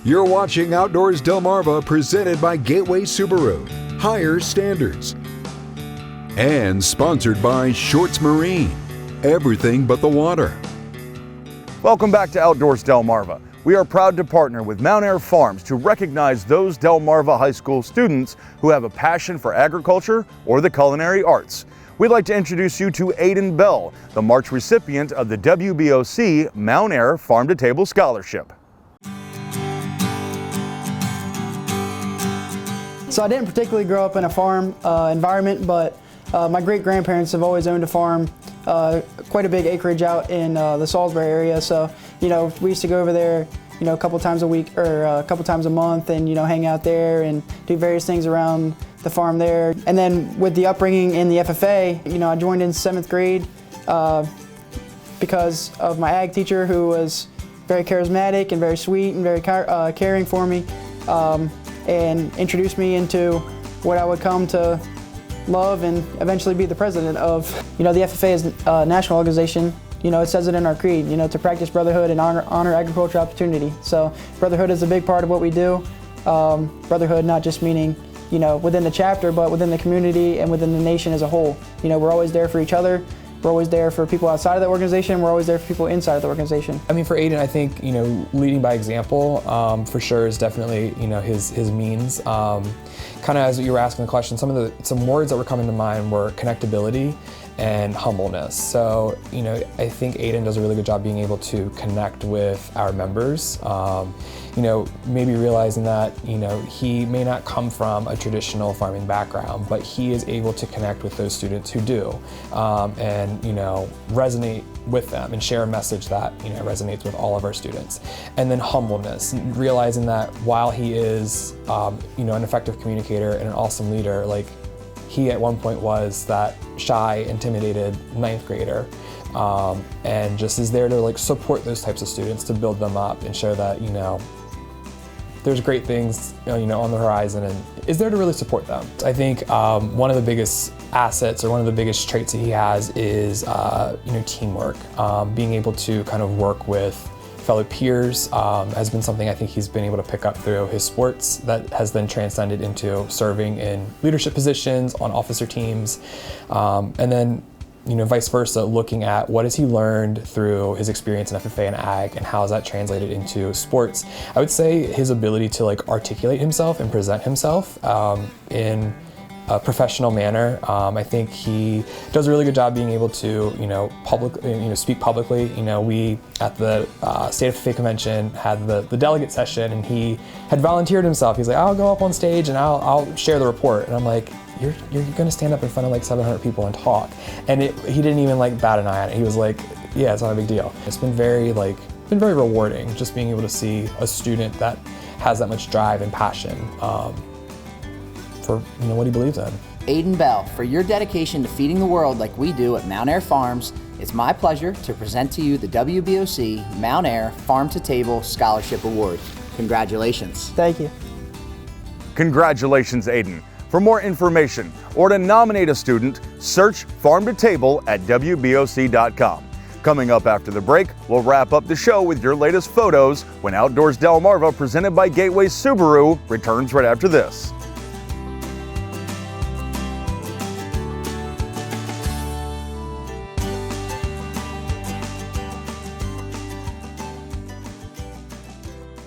You're watching Outdoors Delmarva, presented by Gateway Subaru, higher standards. And sponsored by Shorts Marine, everything but the water. Welcome back to Outdoors Delmarva. We are proud to partner with Mountaire Farms to recognize those Delmarva High School students who have a passion for agriculture or the culinary arts. We'd like to introduce you to Aidan Bell, the March recipient of the WBOC Mountaire Farm to Table Scholarship. So I didn't particularly grow up in a farm environment, but my great-grandparents have always owned a farm, quite a big acreage out in the Salisbury area. So, we used to go over there, a couple times a week or a couple times a month and, hang out there and do various things around the farm there. And then with the upbringing in the FFA, I joined in 7th grade because of my ag teacher, who was very charismatic and very sweet and very caring for me. And introduced me into what I would come to love and eventually be the president of. The FFA is a national organization. It says it in our creed, to practice brotherhood and honor agricultural opportunity. So brotherhood is a big part of what we do. Brotherhood not just meaning, within the chapter, but within the community and within the nation as a whole. We're always there for each other. We're always there for people outside of the organization. We're always there for people inside of the organization. I mean, for Aidan, I think, leading by example, for sure is definitely, his means. Kind of as you were asking the question, some words that were coming to mind were connectability and humbleness. So, I think Aidan does a really good job being able to connect with our members. Maybe realizing that, he may not come from a traditional farming background, but he is able to connect with those students who do, and, resonate with them and share a message that, resonates with all of our students. And then humbleness, realizing that while he is, an effective communicator and an awesome leader, he at one point was that shy, intimidated 9th grader, and just is there to support those types of students, to build them up and show that, there's great things, on the horizon, and is there to really support them. I think one of the biggest assets or one of the biggest traits that he has is, teamwork. Being able to kind of work with fellow peers has been something I think he's been able to pick up through his sports that has then transcended into serving in leadership positions on officer teams, and then vice versa, looking at what has he learned through his experience in FFA and ag and how has that translated into sports. I would say his ability to articulate himself and present himself in a professional manner. I think he does a really good job being able to, speak publicly. We at the State FFA convention had the delegate session, and he had volunteered himself. He's like, I'll go up on stage and I'll share the report. And I'm like, you're going to stand up in front of 700 people and talk. And he didn't even bat an eye on it. He was like, yeah, it's not a big deal. It's been very very rewarding just being able to see a student that has that much drive and passion for what he believes in. Aidan Bell, for your dedication to feeding the world like we do at Mountaire Farms, it's my pleasure to present to you the WBOC Mountaire Farm to Table Scholarship Award. Congratulations. Thank you. Congratulations, Aidan. For more information or to nominate a student, search Farm to Table at WBOC.com. Coming up after the break, we'll wrap up the show with your latest photos when Outdoors Delmarva, presented by Gateway Subaru, returns right after this.